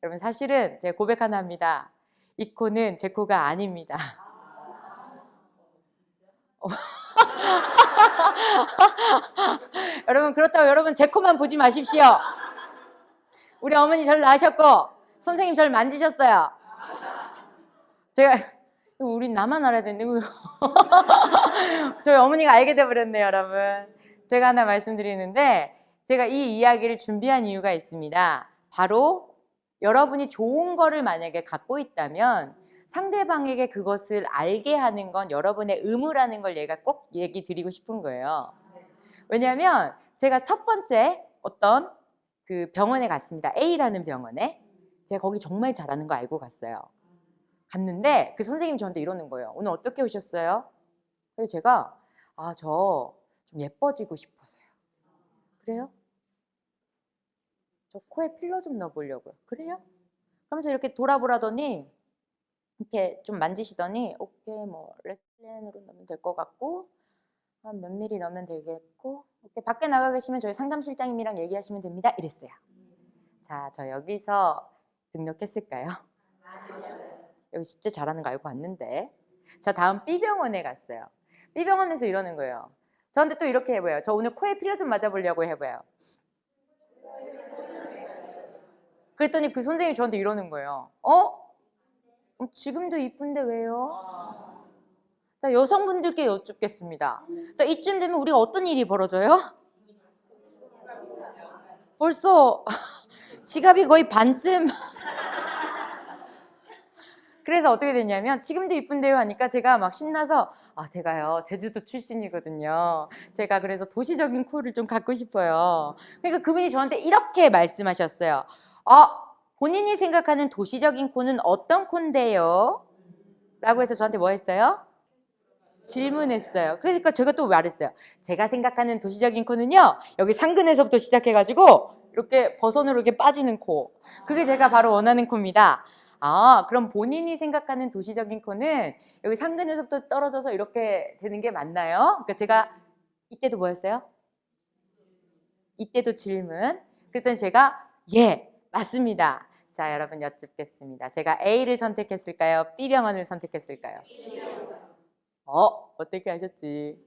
여러분 사실은 제가 고백 하나 합니다. 이 코는 제 코가 아닙니다. 여러분 그렇다고 여러분 제 코만 보지 마십시오. 우리 어머니 절 낳으셨고 선생님 절 만지셨어요. 제가 우린 나만 알아야 되는데 저희 어머니가 알게 돼버렸네요 여러분. 제가 하나 말씀드리는데 제가 이 이야기를 준비한 이유가 있습니다. 바로 여러분이 좋은 거를 만약에 갖고 있다면 상대방에게 그것을 알게 하는 건 여러분의 의무라는 걸 얘가 꼭 얘기 드리고 싶은 거예요. 왜냐하면 제가 첫 번째 어떤 그 병원에 갔습니다. A라는 병원에. 제가 거기 정말 잘하는 거 알고 갔어요. 갔는데 그 선생님이 저한테 이러는 거예요. 오늘 어떻게 오셨어요? 그래서 제가 저 좀 예뻐지고 싶어서요. 그래요? 저 코에 필러 좀 넣어보려고요. 그래요? 그러면서 이렇게 돌아보라더니 이렇게 좀 만지시더니 오케이 뭐 레스플렌으로 넣으면 될 것 같고 한 몇 미리 넣으면 되겠고 이렇게 밖에 나가 계시면 저희 상담실장님이랑 얘기하시면 됩니다. 이랬어요. 자, 저 여기서 등록했을까요? 여기 진짜 잘하는 거 알고 왔는데 저 다음 B병원에 갔어요. B병원에서 이러는 거예요. 저한테 또 이렇게 해봐요. 저 오늘 코에 필러 좀 맞아보려고 해봐요. 그랬더니 그 선생님이 저한테 이러는 거예요. 지금도 이쁜데 왜요? 자, 여성분들께 여쭙겠습니다. 자, 이쯤 되면 우리가 어떤 일이 벌어져요? 벌써 지갑이 거의 반쯤. 그래서 어떻게 됐냐면 지금도 이쁜데요 하니까 제가 막 신나서 제가요 제주도 출신이거든요. 제가 그래서 도시적인 코를 좀 갖고 싶어요. 그러니까 그분이 저한테 이렇게 말씀하셨어요. 본인이 생각하는 도시적인 코는 어떤 콘데요? 라고 해서 저한테 뭐 했어요? 질문했어요. 그러니까 제가 또 말했어요. 제가 생각하는 도시적인 코는요, 여기 상근에서부터 시작해가지고 이렇게 버선으로 이렇게 빠지는 코. 그게 제가 바로 원하는 코입니다. 그럼 본인이 생각하는 도시적인 코는 여기 상근에서부터 떨어져서 이렇게 되는 게 맞나요? 그러니까 제가 이때도 뭐였어요? 이때도 질문. 그랬더니 제가 예, 맞습니다. 자, 여러분 여쭙겠습니다. 제가 A를 선택했을까요? B병원을 선택했을까요? 어떻게 하셨지?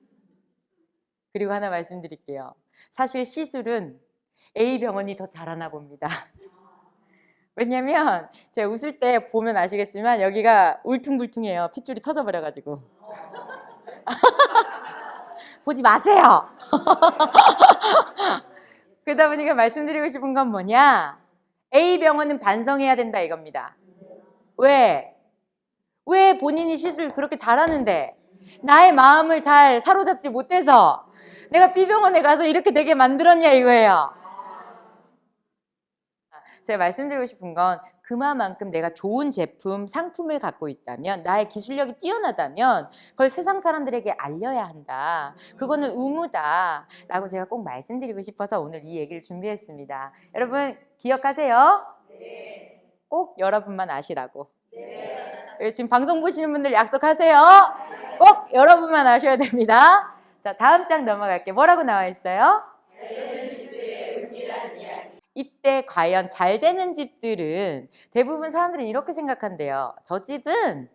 그리고 하나 말씀드릴게요. 사실 시술은 A병원이 더 잘하나 봅니다. 왜냐면 제가 웃을 때 보면 아시겠지만 여기가 울퉁불퉁해요. 핏줄이 터져버려가지고. 보지 마세요. 그러다 보니까 말씀드리고 싶은 건 뭐냐? A병원은 반성해야 된다 이겁니다. 왜? 왜 본인이 시술 그렇게 잘하는데 나의 마음을 잘 사로잡지 못해서 내가 B병원에 가서 이렇게 되게 만들었냐 이거예요. 제가 말씀드리고 싶은 건 그만큼 내가 좋은 제품, 상품을 갖고 있다면 나의 기술력이 뛰어나다면 그걸 세상 사람들에게 알려야 한다. 그거는 의무다 라고 제가 꼭 말씀드리고 싶어서 오늘 이 얘기를 준비했습니다. 여러분 기억하세요? 네. 꼭 여러분만 아시라고. 네. 지금 방송 보시는 분들 약속하세요. 꼭 여러분만 아셔야 됩니다. 자, 다음 장 넘어갈게요. 뭐라고 나와 있어요? 이때 과연 잘 되는 집들은 대부분 사람들은 이렇게 생각한대요. 저 집은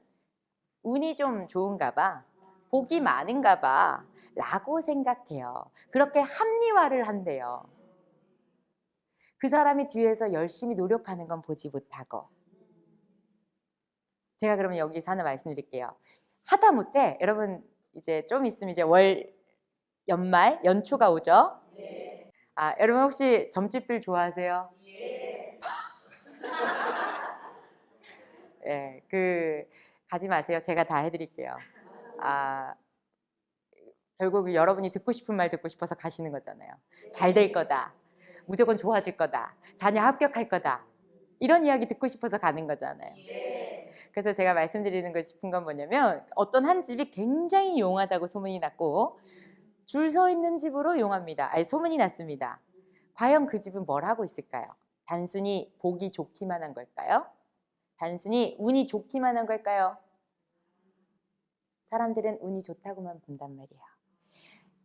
운이 좀 좋은가 봐. 복이 많은가 봐. 라고 생각해요. 그렇게 합리화를 한대요. 그 사람이 뒤에서 열심히 노력하는 건 보지 못하고. 제가 그러면 여기서 하나 말씀드릴게요. 하다못해 여러분 이제 좀 있으면 이제 연말, 연초가 오죠? 네. 여러분 혹시 점집들 좋아하세요? 예. 네, 가지 마세요. 제가 다 해드릴게요. 결국 여러분이 듣고 싶은 말 듣고 싶어서 가시는 거잖아요. 잘 될 거다. 무조건 좋아질 거다. 자녀 합격할 거다. 이런 이야기 듣고 싶어서 가는 거잖아요. 그래서 제가 말씀드리는 싶은 건 뭐냐면 어떤 한 집이 굉장히 용하다고 소문이 났고 줄 서 있는 집으로 용합니다. 소문이 났습니다. 과연 그 집은 뭘 하고 있을까요? 단순히 복이 좋기만 한 걸까요? 단순히 운이 좋기만 한 걸까요? 사람들은 운이 좋다고만 본단 말이에요.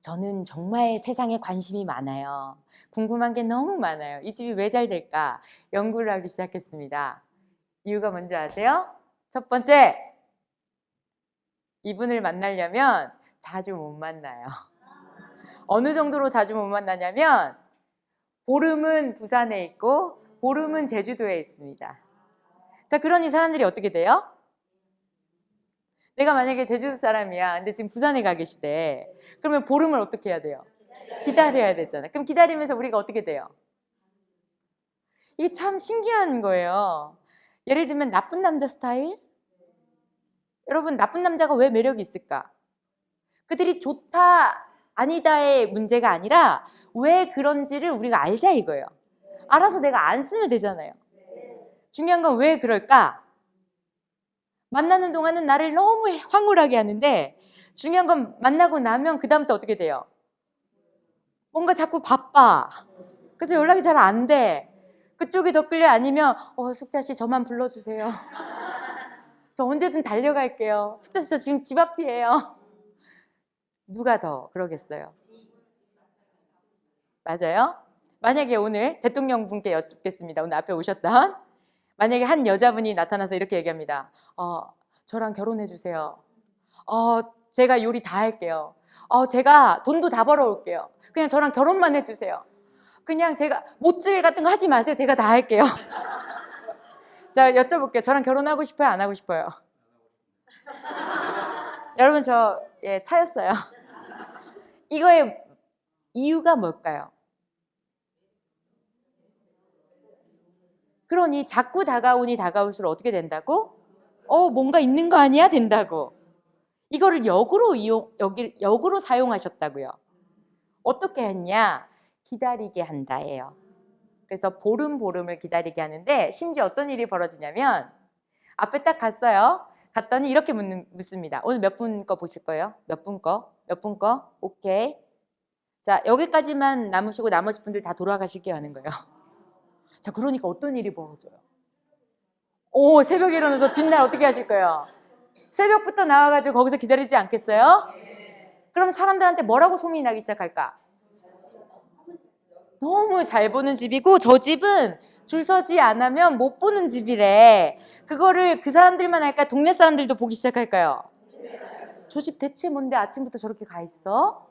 저는 정말 세상에 관심이 많아요. 궁금한 게 너무 많아요. 이 집이 왜 잘 될까? 연구를 하기 시작했습니다. 이유가 뭔지 아세요? 첫 번째, 이분을 만나려면 자주 못 만나요. 어느 정도로 자주 못 만나냐면 보름은 부산에 있고 보름은 제주도에 있습니다. 자, 그러니 사람들이 어떻게 돼요? 내가 만약에 제주도 사람이야. 근데 지금 부산에 가 계시대. 그러면 보름을 어떻게 해야 돼요? 기다려야 되잖아요. 그럼 기다리면서 우리가 어떻게 돼요? 이게 참 신기한 거예요. 예를 들면 나쁜 남자 스타일? 여러분 나쁜 남자가 왜 매력이 있을까? 그들이 좋다 아니다의 문제가 아니라 왜 그런지를 우리가 알자 이거예요. 알아서 내가 안 쓰면 되잖아요. 중요한 건 왜 그럴까? 만나는 동안은 나를 너무 황홀하게 하는데 중요한 건 만나고 나면 그 다음부터 어떻게 돼요? 뭔가 자꾸 바빠. 그래서 연락이 잘 안 돼. 그쪽이 더 끌려 아니면 숙자 씨 저만 불러주세요. 저 언제든 달려갈게요. 숙자 씨 저 지금 집 앞이에요. 누가 더 그러겠어요? 맞아요? 만약에 오늘 대통령 분께 여쭙겠습니다. 오늘 앞에 오셨던 만약에 한 여자분이 나타나서 이렇게 얘기합니다. 저랑 결혼해 주세요. 제가 요리 다 할게요. 제가 돈도 다 벌어올게요. 그냥 저랑 결혼만 해주세요. 그냥 제가 못질 같은 거 하지 마세요. 제가 다 할게요. 자, 여쭤볼게요. 저랑 결혼하고 싶어요? 안 하고 싶어요? 여러분, 차였어요. 이거의 이유가 뭘까요? 그러니 자꾸 다가오니 다가올수록 어떻게 된다고? 뭔가 있는 거 아니야? 된다고. 이거를 역으로 사용하셨다고요. 어떻게 했냐? 기다리게 한다예요. 그래서 보름을 기다리게 하는데 심지어 어떤 일이 벌어지냐면 앞에 딱 갔어요. 갔더니 이렇게 묻습니다. 오늘 몇 분 거 보실 거예요? 몇 분 거? 몇 분 거? 오케이. 자, 여기까지만 남으시고 나머지 분들 다 돌아가실게요 하는 거예요. 자, 그러니까 어떤 일이 벌어져요? 새벽에 일어나서 뒷날 어떻게 하실 거예요? 새벽부터 나와가지고 거기서 기다리지 않겠어요? 그럼 사람들한테 뭐라고 소문이 나기 시작할까? 너무 잘 보는 집이고 저 집은 줄 서지 않으면 못 보는 집이래. 그거를 그 사람들만 할까? 동네 사람들도 보기 시작할까요? 저 집 대체 뭔데 아침부터 저렇게 가 있어?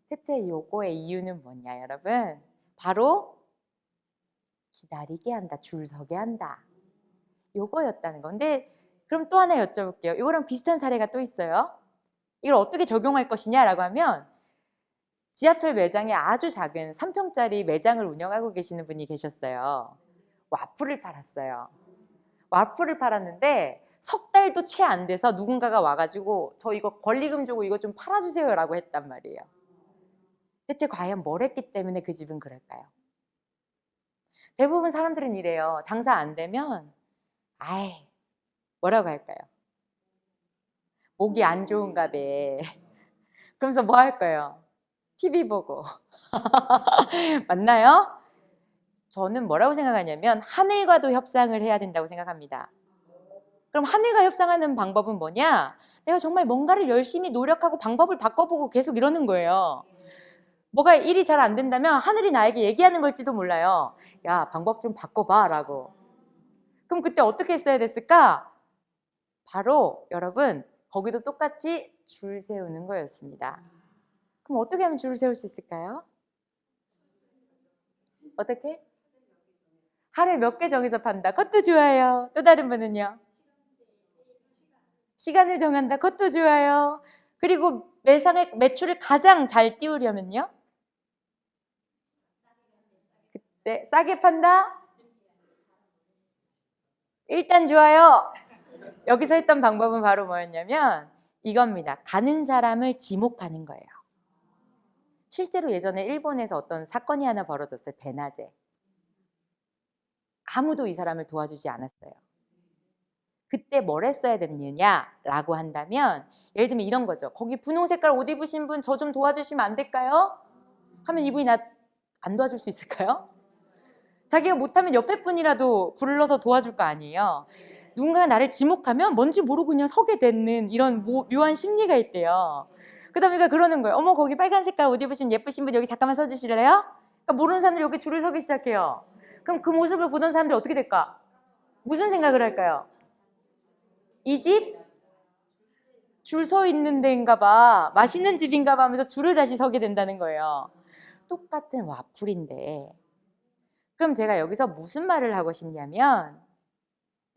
대체 요거의 이유는 뭐냐, 여러분? 바로 기다리게 한다, 줄 서게 한다. 요거였다는 건데, 그럼 또 하나 여쭤볼게요. 이거랑 비슷한 사례가 또 있어요. 이걸 어떻게 적용할 것이냐라고 하면 지하철 매장에 아주 작은 3평짜리 매장을 운영하고 계시는 분이 계셨어요. 와플을 팔았어요. 와플을 팔았는데 석 달도 채 안 돼서 누군가가 와가지고 저 이거 권리금 주고 이거 좀 팔아주세요 라고 했단 말이에요. 대체 과연 뭘 했기 때문에 그 집은 그럴까요? 대부분 사람들은 이래요. 장사 안 되면 뭐라고 할까요? 목이 안 좋은가 봐. 그러면서 뭐 할 거예요? TV 보고. 맞나요? 저는 뭐라고 생각하냐면 하늘과도 협상을 해야 된다고 생각합니다. 그럼 하늘과 협상하는 방법은 뭐냐? 내가 정말 뭔가를 열심히 노력하고 방법을 바꿔보고 계속 이러는 거예요. 뭐가 일이 잘 안 된다면 하늘이 나에게 얘기하는 걸지도 몰라요. 야, 방법 좀 바꿔봐 라고. 그럼 그때 어떻게 했어야 됐을까? 바로 여러분, 거기도 똑같이 줄 세우는 거였습니다. 그럼 어떻게 하면 줄을 세울 수 있을까요? 어떻게? 하루에 몇 개 정해서 판다. 그것도 좋아요. 또 다른 분은요? 시간을 정한다. 그것도 좋아요. 그리고 매출을 가장 잘 띄우려면요? 그때 싸게 판다? 일단 좋아요. 여기서 했던 방법은 바로 뭐였냐면 이겁니다. 가는 사람을 지목하는 거예요. 실제로 예전에 일본에서 어떤 사건이 하나 벌어졌어요. 대낮에. 아무도 이 사람을 도와주지 않았어요. 그때 뭘 했어야 됐느냐라고 한다면 예를 들면 이런 거죠. 거기 분홍 색깔 옷 입으신 분 저 좀 도와주시면 안 될까요? 하면 이분이 나 안 도와줄 수 있을까요? 자기가 못하면 옆에 분이라도 불러서 도와줄 거 아니에요. 누군가가 나를 지목하면 뭔지 모르고 그냥 서게 되는 이런 묘한 심리가 있대요. 그러다 보니까 그러는 거예요. 어머, 거기 빨간 색깔 옷 입으신 예쁘신 분 여기 잠깐만 서주실래요? 그러니까 모르는 사람들이 여기 줄을 서기 시작해요. 그럼 그 모습을 보던 사람들이 어떻게 될까? 무슨 생각을 할까요? 이 집 줄 서 있는 데인가 봐, 맛있는 집인가 봐 하면서 줄을 다시 서게 된다는 거예요. 똑같은 와플인데 그럼 제가 여기서 무슨 말을 하고 싶냐면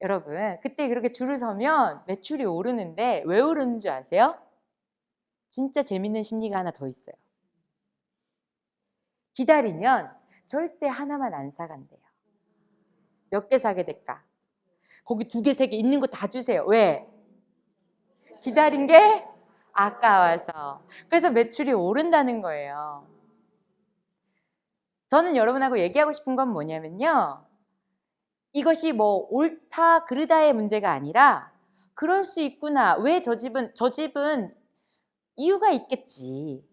여러분, 그때 그렇게 줄을 서면 매출이 오르는데 왜 오르는 줄 아세요? 진짜 재밌는 심리가 하나 더 있어요. 기다리면 절대 하나만 안 사간대요. 몇 개 사게 될까? 거기 2개, 3개 있는 거 다 주세요. 왜? 기다린 게 아까워서. 그래서 매출이 오른다는 거예요. 저는 여러분하고 얘기하고 싶은 건 뭐냐면요. 이것이 뭐 옳다 그르다의 문제가 아니라 그럴 수 있구나. 왜 저 집은 이유가 있겠지.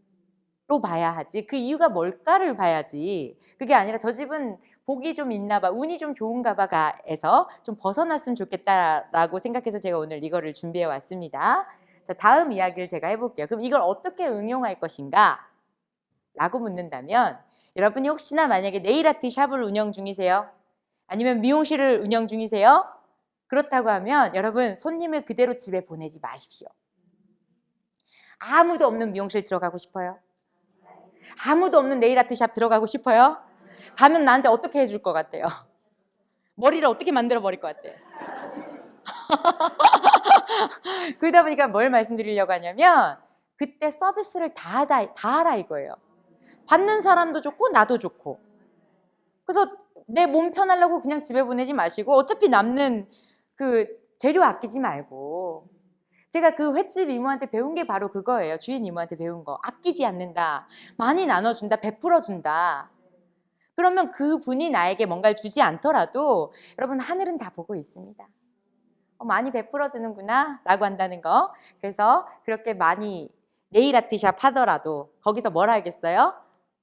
로 봐야 하지. 그 이유가 뭘까를 봐야지. 그게 아니라 저 집은 복이 좀 있나 봐, 운이 좀 좋은가 봐가에서 좀 벗어났으면 좋겠다라고 생각해서 제가 오늘 이거를 준비해 왔습니다. 자, 다음 이야기를 제가 해볼게요. 그럼 이걸 어떻게 응용할 것인가? 라고 묻는다면 여러분이 혹시나 만약에 네일아트 샵을 운영 중이세요? 아니면 미용실을 운영 중이세요? 그렇다고 하면 여러분 손님을 그대로 집에 보내지 마십시오. 아무도 없는 미용실 들어가고 싶어요? 아무도 없는 네일 아트샵 들어가고 싶어요? 가면 나한테 어떻게 해줄 것 같아요? 머리를 어떻게 만들어 버릴 것 같아요? 그러다 보니까 뭘 말씀드리려고 하냐면 그때 서비스를 다 하라 이거예요. 받는 사람도 좋고 나도 좋고. 그래서 내 몸 편하려고 그냥 집에 보내지 마시고 어차피 남는 그 재료 아끼지 말고. 제가 그 횟집 이모한테 배운 게 바로 그거예요. 주인 이모한테 배운 거. 아끼지 않는다. 많이 나눠준다. 베풀어준다. 그러면 그분이 나에게 뭔가를 주지 않더라도 여러분 하늘은 다 보고 있습니다. 많이 베풀어주는구나 라고 한다는 거. 그래서 그렇게 많이 네일 아트샵 하더라도 거기서 뭘 하겠어요?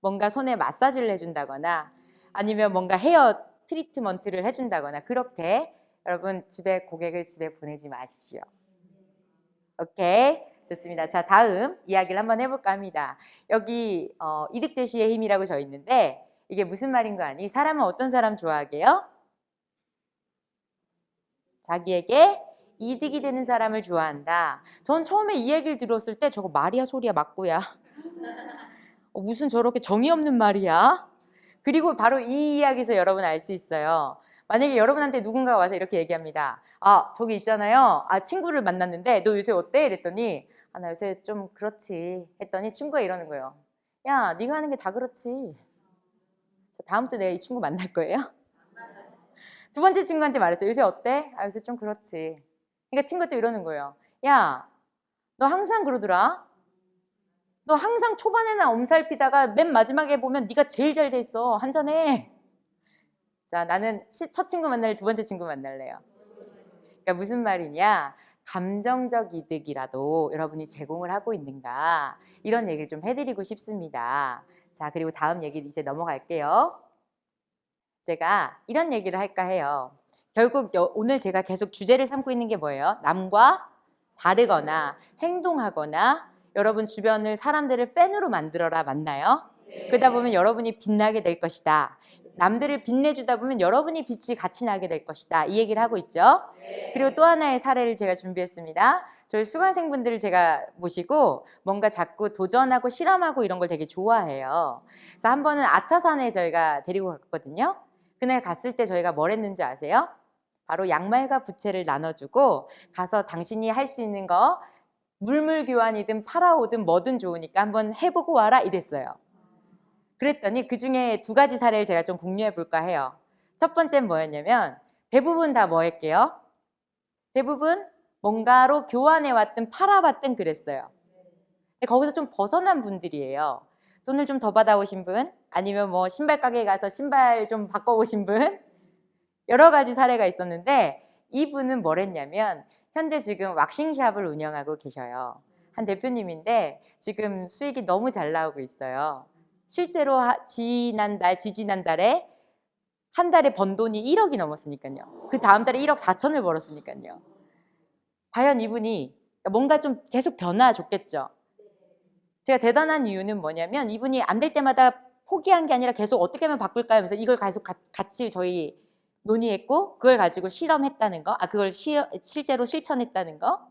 뭔가 손에 마사지를 해준다거나 아니면 뭔가 헤어 트리트먼트를 해준다거나 그렇게 여러분 집에 고객을 집에 보내지 마십시오. 오케이, 좋습니다. 자, 다음 이야기를 한번 해볼까 합니다. 여기 이득 제시의 힘이라고 져 있는데 이게 무슨 말인 거 아니? 사람은 어떤 사람 좋아하게요? 자기에게 이득이 되는 사람을 좋아한다. 전 처음에 이 얘기를 들었을 때 저거 말이야 소리야 맞고야. 무슨 저렇게 정이 없는 말이야? 그리고 바로 이 이야기에서 여러분 알 수 있어요. 만약에 여러분한테 누군가가 와서 이렇게 얘기합니다. 아, 저기 있잖아요. 아, 친구를 만났는데 너 요새 어때? 이랬더니 아, 나 요새 좀 그렇지. 했더니 친구가 이러는 거예요. 야, 네가 하는 게 다 그렇지. 다음부터 내가 이 친구 만날 거예요? 두 번째 친구한테 말했어요. 요새 어때? 아, 요새 좀 그렇지. 그러니까 친구가 또 이러는 거예요. 야, 너 항상 그러더라. 너 항상 초반에는 엄살피다가 맨 마지막에 보면 네가 제일 잘 돼 있어. 한잔해. 자, 나는 첫 친구 만날래, 두 번째 친구 만날래요. 그러니까 무슨 말이냐? 감정적 이득이라도 여러분이 제공을 하고 있는가? 이런 얘기를 좀 해드리고 싶습니다. 자, 그리고 다음 얘기 이제 넘어갈게요. 제가 이런 얘기를 할까 해요. 결국 오늘 제가 계속 주제를 삼고 있는 게 뭐예요? 남과 다르거나 행동하거나 여러분 주변을 사람들을 팬으로 만들어라 맞나요? 그러다 보면 여러분이 빛나게 될 것이다. 남들을 빛내주다 보면 여러분이 빛이 같이 나게 될 것이다. 이 얘기를 하고 있죠. 그리고 또 하나의 사례를 제가 준비했습니다. 저희 수강생분들을 제가 모시고 뭔가 자꾸 도전하고 실험하고 이런 걸 되게 좋아해요. 그래서 한 번은 아차산에 저희가 데리고 갔거든요. 그날 갔을 때 저희가 뭘 했는지 아세요? 바로 양말과 부채를 나눠주고 가서 당신이 할 수 있는 거 물물 교환이든 팔아오든 뭐든 좋으니까 한번 해보고 와라 이랬어요. 그랬더니 그중에 두 가지 사례를 제가 좀 공유해 볼까 해요. 첫 번째는 뭐였냐면 대부분 다 뭐 할게요? 대부분 뭔가로 교환해 왔든 팔아봤든 그랬어요. 근데 거기서 좀 벗어난 분들이에요. 돈을 좀 더 받아오신 분, 아니면 뭐 신발 가게에 가서 신발 좀 바꿔오신 분, 여러 가지 사례가 있었는데 이분은 뭘 했냐면 현재 지금 왁싱샵을 운영하고 계셔요. 한 대표님인데 지금 수익이 너무 잘 나오고 있어요. 실제로 지지난달에 한 달에 번 돈이 1억이 넘었으니까요. 그 다음 달에 1억 4천을 벌었으니까요. 과연 이분이 뭔가 좀 계속 변화 줬겠죠. 제가 대단한 이유는 뭐냐면 이분이 안 될 때마다 포기한 게 아니라 계속 어떻게 하면 바꿀까 하면서 이걸 계속 같이 저희 논의했고 그걸 가지고 실험했다는 거, 그걸 실제로 실천했다는 거.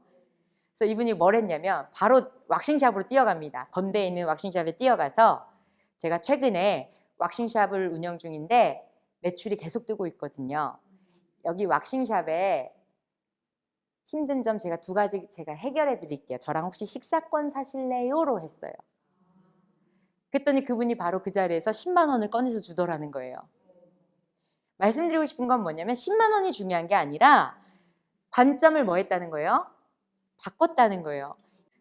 그래서 이분이 뭘 했냐면 바로 왁싱샵으로 뛰어갑니다. 건대에 있는 왁싱샵에 뛰어가서 제가 최근에 왁싱샵을 운영 중인데 매출이 계속 뜨고 있거든요. 여기 왁싱샵에 힘든 점 제가 두 가지 제가 해결해 드릴게요. 저랑 혹시 식사권 사실래요?로 했어요. 그랬더니 그분이 바로 그 자리에서 10만 원을 꺼내서 주더라는 거예요. 말씀드리고 싶은 건 뭐냐면 10만 원이 중요한 게 아니라 관점을 뭐 했다는 거예요? 바꿨다는 거예요.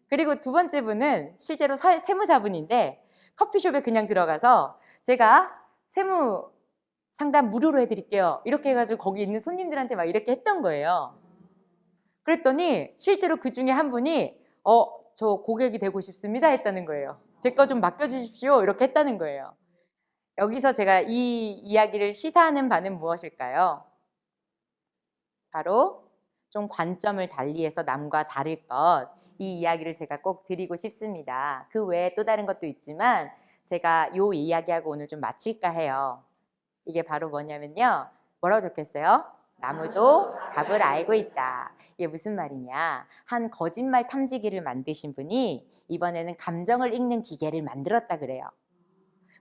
그리고 두 번째 분은 실제로 세무사분인데 커피숍에 그냥 들어가서 제가 세무 상담 무료로 해드릴게요. 이렇게 해가지고 거기 있는 손님들한테 막 이렇게 했던 거예요. 그랬더니 실제로 그 중에 한 분이 저 고객이 되고 싶습니다 했다는 거예요. 제 거 좀 맡겨주십시오 이렇게 했다는 거예요. 여기서 제가 이 이야기를 시사하는 바는 무엇일까요? 바로 좀 관점을 달리해서 남과 다를 것, 이 이야기를 제가 꼭 드리고 싶습니다. 그 외에 또 다른 것도 있지만 제가 이 이야기하고 오늘 좀 마칠까 해요. 이게 바로 뭐냐면요. 뭐라고 적혔어요? 나무도 답을 알고 있다. 이게 무슨 말이냐? 한 거짓말 탐지기를 만드신 분이 이번에는 감정을 읽는 기계를 만들었다 그래요.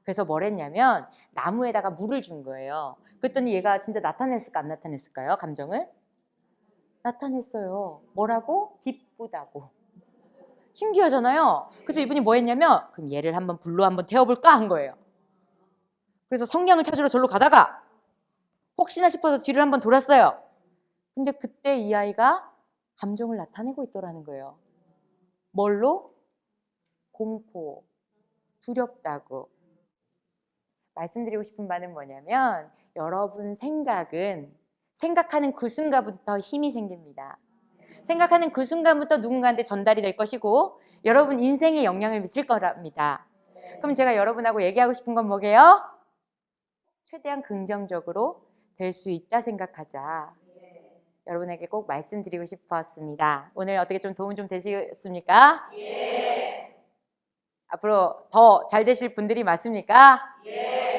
그래서 뭘 했냐면 나무에다가 물을 준 거예요. 그랬더니 얘가 진짜 나타냈을까 안 나타냈을까요? 감정을? 나타냈어요. 뭐라고? 기쁘다고. 신기하잖아요. 그래서 이분이 뭐 했냐면 그럼 얘를 한번 불로 한번 태워볼까 한 거예요. 그래서 성냥을 찾으러 절로 가다가 혹시나 싶어서 뒤를 한번 돌았어요. 근데 그때 이 아이가 감정을 나타내고 있더라는 거예요. 뭘로? 공포, 두렵다고. 말씀드리고 싶은 바는 뭐냐면 여러분 생각하는 그 순간부터 힘이 생깁니다. 생각하는 그 순간부터 누군가한테 전달이 될 것이고 여러분 인생에 영향을 미칠 거랍니다. 그럼 제가 여러분하고 얘기하고 싶은 건 뭐게요? 최대한 긍정적으로 될 수 있다 생각하자. 여러분에게 꼭 말씀드리고 싶었습니다. 오늘 어떻게 좀 도움 좀 되셨습니까? 앞으로 더 잘 되실 분들이 맞습니까?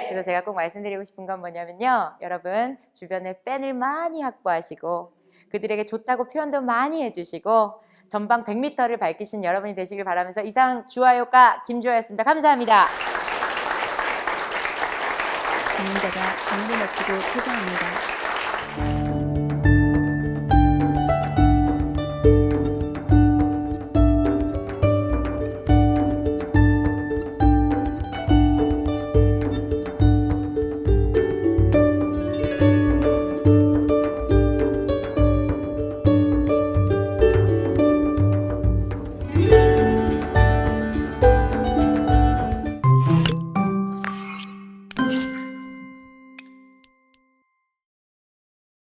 그래서 제가 꼭 말씀드리고 싶은 건 뭐냐면요. 여러분 주변에 팬을 많이 확보하시고 그들에게 좋다고 표현도 많이 해주시고 전방 100m를 밝히신 여러분이 되시길 바라면서 이상 주화효과 김주화였습니다. 감사합니다. 강연자가 강의를 마치고 퇴장합니다.